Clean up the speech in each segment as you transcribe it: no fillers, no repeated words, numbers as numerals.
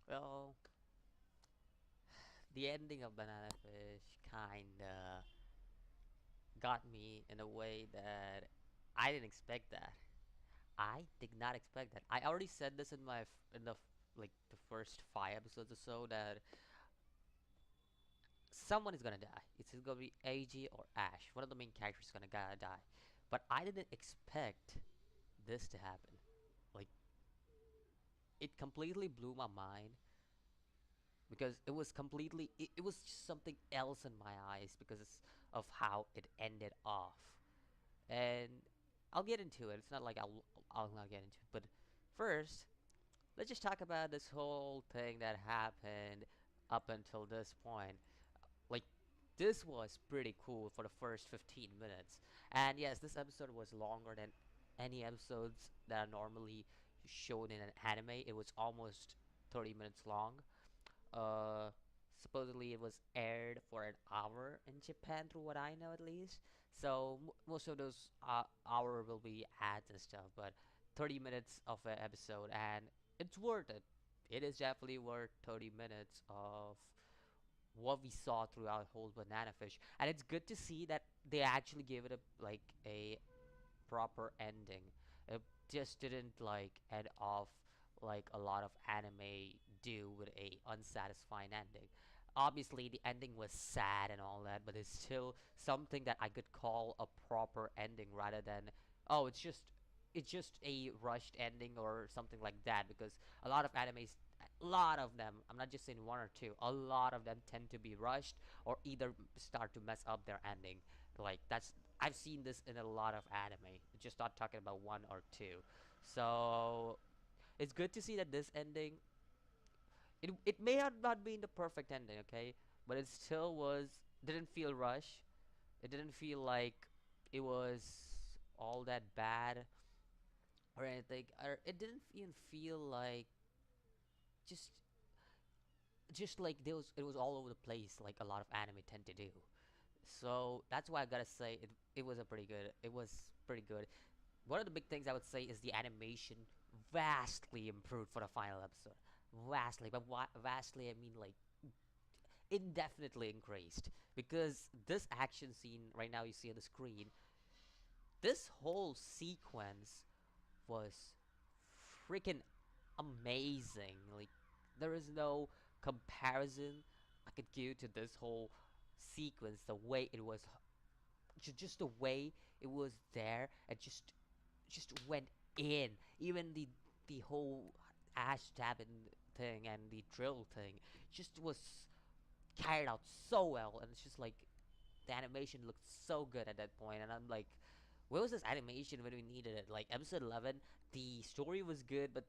Well, the ending of Banana Fish kinda got me in a way that I didn't expect that. I did not expect that. I already said this in like the first 5 episodes or so that someone is gonna die. It's gonna be AG or Ash. One of the main characters is gonna die. But I didn't expect this to happen. Like it completely blew my mind because it was just something else in my eyes because of how it ended off. And I'll get into it. It's not like I'll not get into it, but first, let's just talk about this whole thing that happened up until this point. Like this was pretty cool for the first 15 minutes. And yes, this episode was longer than any episodes that are normally shown in an anime. It was almost 30 minutes long. Uh, Supposedly it was aired for an hour in Japan, through what I know at least. So most of those hour will be ads and stuff, but 30 minutes of an episode, and it's worth it. It is definitely worth 30 minutes of what we saw throughout whole Banana Fish, and it's good to see that they actually gave it a proper ending. It just didn't like end off like a lot of anime do with a unsatisfying ending. Obviously, the ending was sad and all that, but it's still something that I could call a proper ending rather than oh, it's just a rushed ending or something like that. Because a lot of them, I'm not just saying one or two, a lot of them tend to be rushed or either start to mess up their ending. Like that's I've seen this in a lot of anime. Just not talking about one or two. So it's good to see that this ending it may have not been the perfect ending, okay? But it still didn't feel rushed. It didn't feel like it was all that bad or anything. Or it didn't even feel like just like it was all over the place like a lot of anime tend to do. So that's why I gotta say it was a pretty good. It was pretty good. One of the big things I would say is the animation vastly improved for the final episode. Vastly, but vastly I mean like indefinitely increased because this action scene right now you see on the screen, this whole sequence was freaking amazing. Like there is no comparison I could give to this whole sequence. The way it was, just the way it was there, and just went in. Even the whole ash stabbing thing and the drill thing just was carried out so well, and it's just like the animation looked so good at that point, and I'm like, where was this animation when we needed it? Like episode 11, the story was good, but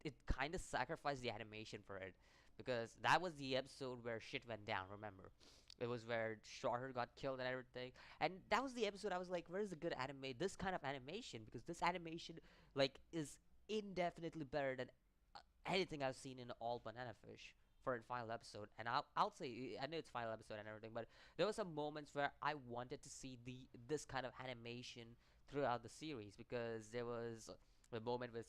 it kind of sacrificed the animation for it because that was the episode where shit went down. Remember, it was where Shorter got killed and everything, and that was the episode I was like, where's the good anime? This kind of animation, because this animation like is indefinitely better than anything I've seen in all Banana Fish for a final episode. And I'll say I know it's final episode and everything, but there were some moments where I wanted to see this kind of animation throughout the series because there was a moment with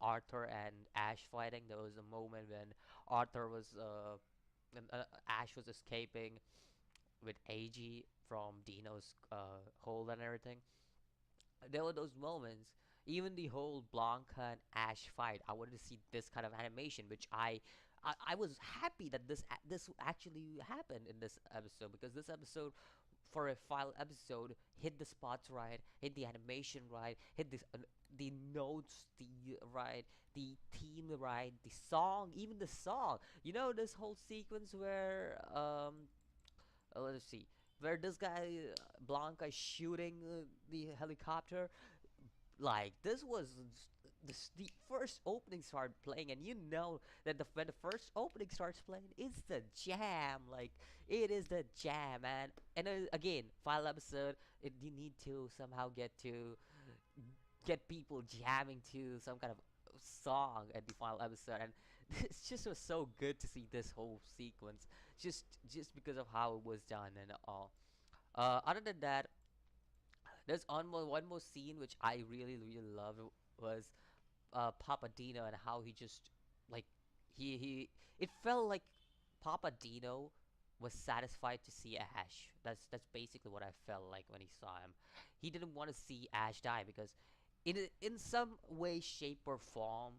Arthur and Ash fighting. There was a moment when Arthur was Ash was escaping with AG from Dino's hole and everything. There were those moments. Even the whole Blanca and Ash fight, I wanted to see this kind of animation, which I was happy that this actually happened in this episode, because this episode, for a final episode, hit the spots right, hit the animation right, hit the notes the right, the theme right, the song, even the song. You know this whole sequence where let's see, where this guy Blanca is shooting the helicopter. Like this was the first opening started playing, and you know that when the first opening starts playing, it's the jam. Like it is the jam, man. And again, final episode, you need to somehow get people jamming to some kind of song at the final episode, and it just was so good to see this whole sequence, just because of how it was done and all. Other than that, there's one more scene which I really love was Papa Dino, and how he just like He it felt like Papa Dino was satisfied to see Ash. That's basically what I felt like when he saw him. He didn't want to see Ash die because in some way, shape, or form,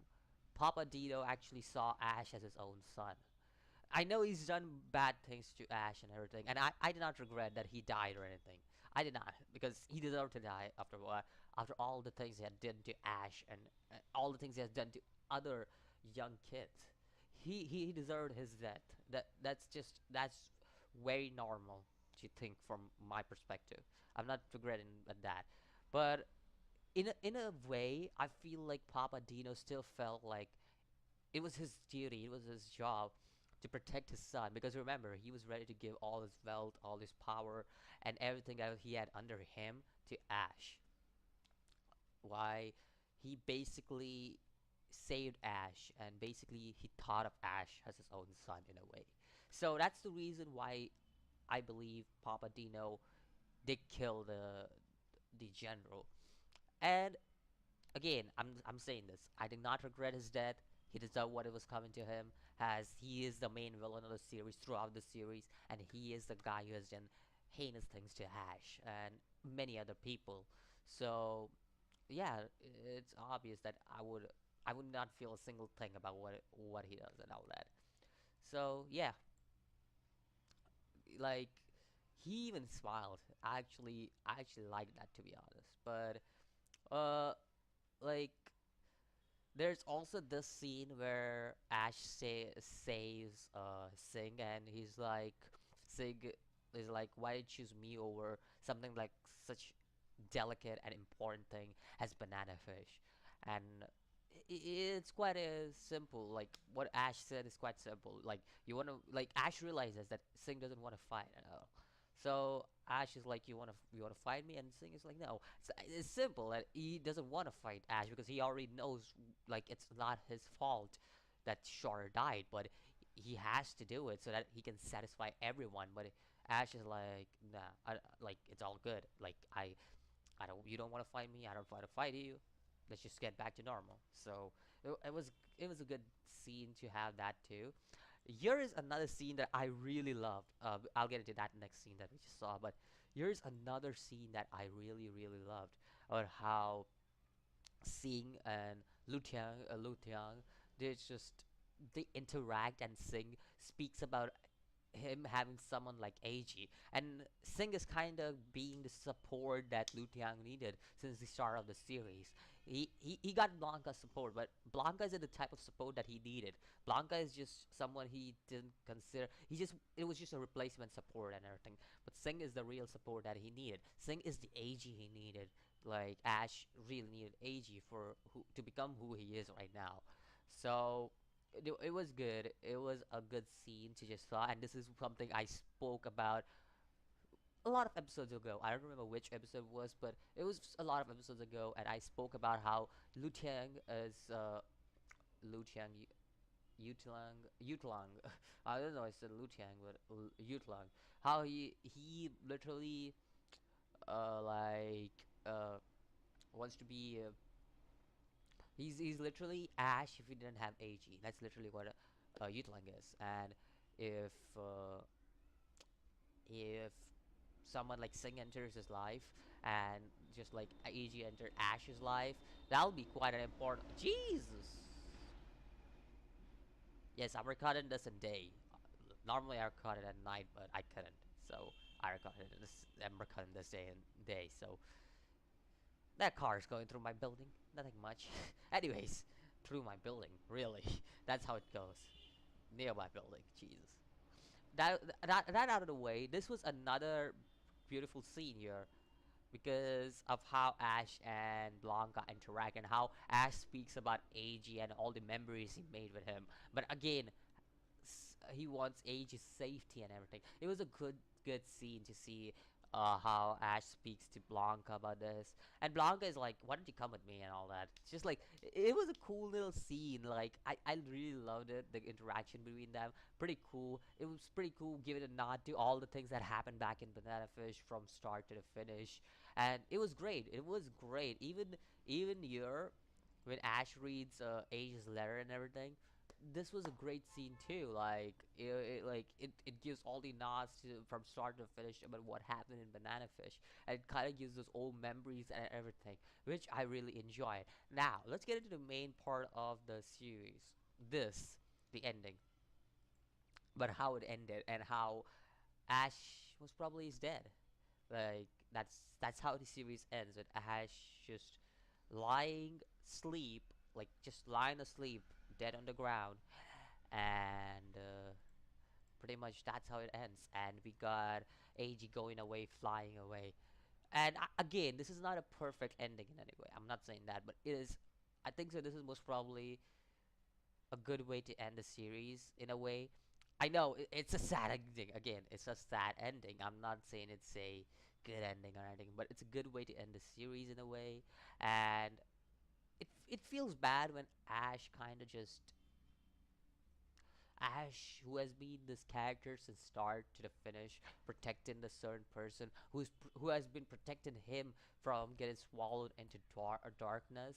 Papa Dino actually saw Ash as his own son. I know he's done bad things to Ash and everything, and I did not regret that he died or anything. I did not, because he deserved to die after what, after all the things he had done to Ash and all the things he has done to other young kids. He deserved his death. That's very normal to think from my perspective. I'm not regretting that, but in a way, I feel like Papa Dino still felt like it was his duty, it was his job to protect his son, because remember, he was ready to give all his wealth, all his power, and everything that he had under him to Ash. Why he basically saved Ash, and basically he thought of Ash as his own son in a way. So that's the reason why I believe Papa Dino did kill the general. And again, I'm saying this. I did not regret his death. He deserved what it was coming to him, as he is the main villain of the series throughout the series, and he is the guy who has done heinous things to Ash and many other people. So yeah, it's obvious that I would not feel a single thing about what he does and all that. So yeah, like he even smiled. I actually like that, to be honest. But like there's also this scene where Ash saves Sing, and he's like, Sing is like, why did you choose me over something like such delicate and important thing as banana fish? And it's quite a simple, like what Ash said is quite simple. Like you want to, like Ash realizes that Sing doesn't want to fight at all. So Ash is like, you want to fight me, and Sing is like, no. It's simple that he doesn't want to fight Ash because he already knows, like, it's not his fault that Shar died, but he has to do it so that he can satisfy everyone. But Ash is like, nah, like it's all good. Like I don't, you don't want to fight me, I don't want to fight you. Let's just get back to normal. So it was a good scene to have that too. Here is another scene that I really loved. I'll get into that next scene that we just saw, but here's another scene that I really really loved, about how Sing and Lutiang, they just they interact, and Sing speaks about him having someone like AG. And Sing is kind of being the support that Liu Tiang needed since the start of the series. He got Blanca's support, but Blanca isn't the type of support that he needed. Blanca is just someone he didn't consider. It was just a replacement support and everything. But Sing is the real support that he needed. Sing is the AG he needed. Like Ash really needed AG to become who he is right now. So it was good. It was a good scene to just saw, and this is something I spoke about a lot of episodes ago. I don't remember which episode it was, but it was a lot of episodes ago, and I spoke about how Lu Tiang is Lu Tiang Yutlang Yutlang. I don't know. I said Lu Tiang, but Yutlang. How he literally like wants to be. He's literally Ash if he didn't have AG. That's literally what Yutlang is. And if if someone like Sing enters his life, and just like AG entered Ash's life, that'll be quite an important. Jesus. Yes, I'm recording this in day. Normally I record it at night, but I couldn't. So I recorded this. I'm recording this day. So that car is going through my building. Nothing much. Anyways, through my building. Really, that's how it goes. Near my building. Jesus. That out of the way. This was another beautiful scene here because of how Ash and Blanca interact, and how Ash speaks about AG and all the memories he made with him. But again, he wants Age's safety and everything. It was a good scene to see how Ash speaks to Blanca about this, and Blanca is like, "Why don't you come with me?" and all that. It's just like it was a cool little scene. Like I really loved it. The interaction between them, pretty cool. It was pretty cool, giving a nod to all the things that happened back in Banana Fish from start to the finish, and it was great. It was great. Even here, when Ash reads Age's letter and everything, this was a great scene too. Like it gives all the nods from start to finish about what happened in Banana Fish, and it kind of gives those old memories and everything, which I really enjoyed. Now let's get into the main part of the series. This, the ending, but how it ended and how Ash was probably is dead. Like that's how the series ends with Ash just lying sleep, like just lying asleep, dead on the ground, and pretty much that's how it ends. And we got AG going away, flying away. And again, this is not a perfect ending in any way. I'm not saying that, but it is. I think so. This is most probably a good way to end the series in a way. I know it's a sad ending. Again, it's a sad ending. I'm not saying it's a good ending or anything, but it's a good way to end the series in a way. And it feels bad when Ash kind of just Ash, who has been this character since start to the finish, protecting the certain person who has been protecting him from getting swallowed into darkness.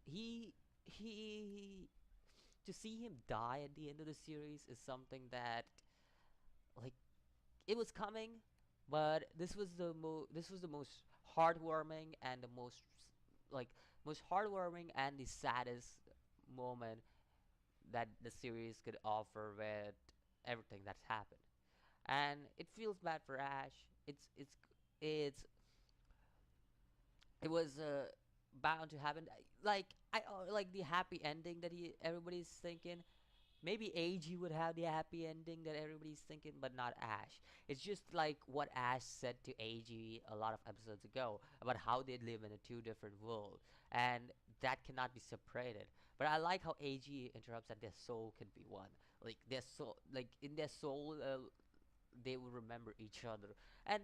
He to see him die at the end of the series is something that like it was coming, but this was the most heartwarming and the like most heartwarming and the saddest moment that the series could offer with everything that's happened. And it feels bad for Ash. It's it was bound to happen. Like like the happy ending that he everybody's thinking. Maybe AG would have the happy ending that everybody's thinking, but not Ash. It's just like what Ash said to AG a lot of episodes ago about how they live in a two different world, and that cannot be separated. But I like how AG interrupts that their soul can be one. Like their soul, like in their soul, they will remember each other, and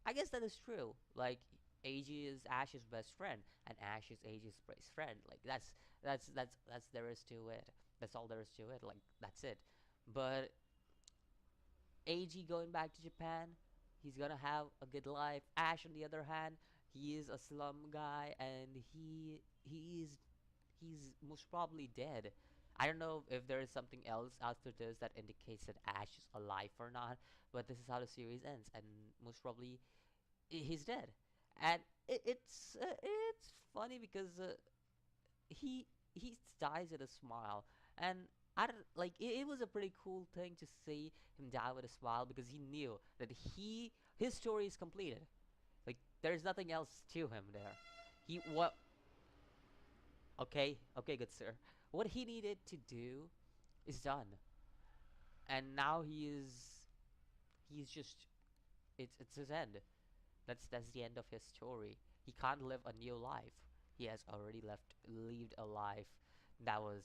I guess that is true. Like AG is Ash's best friend, and Ash is AG's best friend. Like that's there is to it. That's all there is to it. Like that's it. But AG going back to Japan, he's gonna have a good life. Ash, on the other hand, he is a slum guy, and he's most probably dead. I don't know if there is something else after this that indicates that Ash is alive or not, but this is how the series ends, and most probably he's dead. And it's funny because he dies with a smile, and I don't like it was a pretty cool thing to see him die with a smile because he knew that his story is completed. Like there's nothing else to him there. He what okay, good sir. What he needed to do is done, and now he's just it's his end. That's the end of his story. He can't live a new life. He has already lived a life that was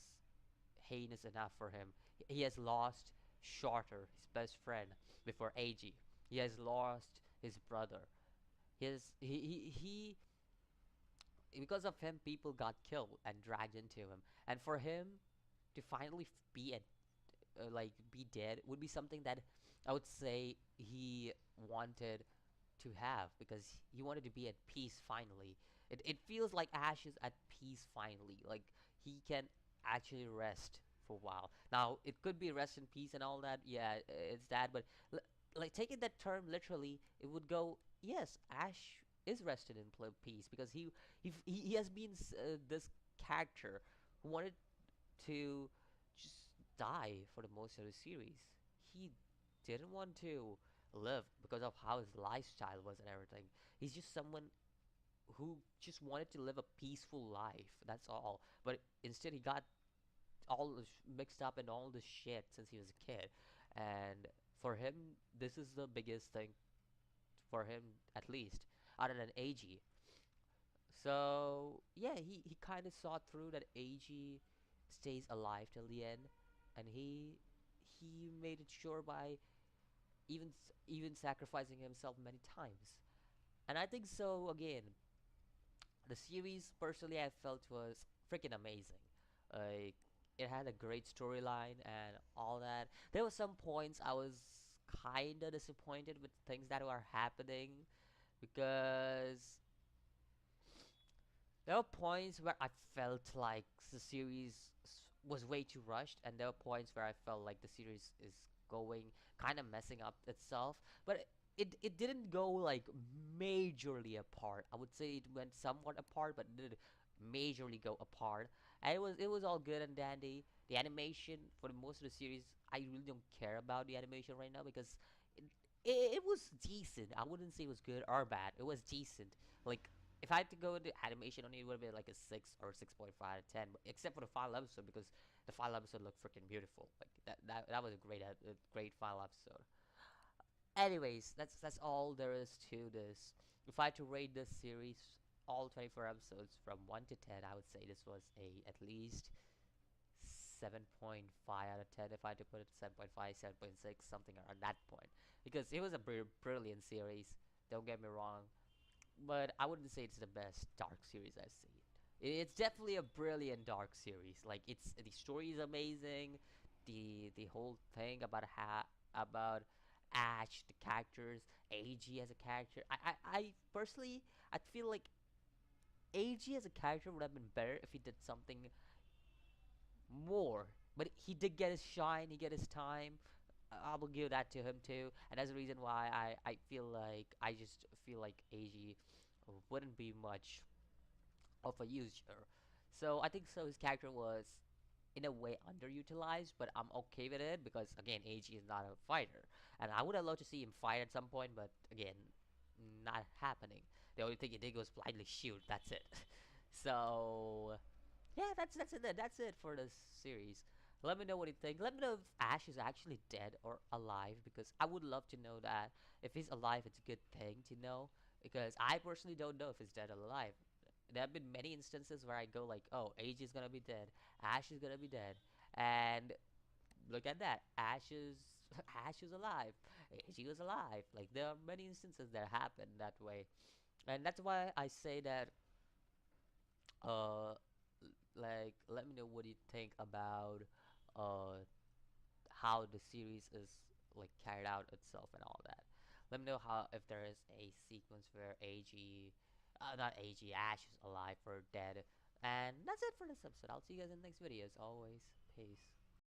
heinous enough for him. He has lost Shorter, his best friend, before AG. He has lost his brother. He because of him, people got killed and dragged into him. And for him to finally be at be dead would be something that I would say he wanted to have because he wanted to be at peace finally. It feels like Ash is at peace finally. Like he can actually rest for a while. Now it could be rest in peace and all that. Yeah, it's that. But like taking that term literally, it would go yes. Ash is rested in peace because he has been this character who wanted to just die for the most of the series. He didn't want to live because of how his lifestyle was and everything. He's just someone who just wanted to live a peaceful life. That's all. But instead, he got all mixed up in all this shit since he was a kid. And for him, this is the biggest thing for him, at least, other than AG. So yeah, he kind of saw through that AG stays alive till the end, and he made it sure by even sacrificing himself many times. And I think so again. The series personally I felt was freaking amazing. Like it had a great storyline and all that. There were some points I was kind of disappointed with things that were happening because there were points where I felt like the series was way too rushed, and there were points where I felt like the series is going kind of messing up itself. But it didn't go like majorly apart. I would say it went somewhat apart, but it did majorly go apart. And it was all good and dandy. The animation for the most of the series, I really don't care about the animation right now because it, it was decent. I wouldn't say it was good or bad. It was decent. Like if I had to go into animation on it, it would have been like a 6 or 6.5 out of 10. But except for the final episode, because the final episode looked freaking beautiful. Like that was a great final episode. Anyways, that's all there is to this. If I had to rate this series, all 24 episodes from 1 to 10, I would say this was a at least 7.5 out of 10. If I had to put it 7.5, 7.6, something around that point, because it was a brilliant series. Don't get me wrong, but I wouldn't say it's the best dark series I've seen. It's definitely a brilliant dark series. Like it's the story is amazing, the whole thing about about Ash, the characters, AG as a character. I personally I feel like AG as a character would have been better if he did something more. But he did get his shine, he get his time. I will give that to him too, and that's the reason why I feel like I just feel like AG wouldn't be much of a user. So I think so. His character was in a way underutilized, but I'm okay with it because again, AG is not a fighter, and I would have loved to see him fight at some point, but again, not happening. The only thing he did was blindly shoot. That's it. So yeah, that's it for this series. Let me know what you think. Let me know if Ash is actually dead or alive because I would love to know that. If he's alive, it's a good thing to know because I personally don't know if he's dead or alive. There have been many instances where I go like, "Oh, AG is gonna be dead, Ash is gonna be dead," and look at that, Ash is Ash is alive, AG was alive. Like there are many instances that happen that way, and that's why I say that uh like let me know what you think about uh how the series is like carried out itself and all that. Let me know how if there is a sequence where AG not AG Ash is alive or dead. And that's it for this episode. I'll see you guys in the next video as always. Peace.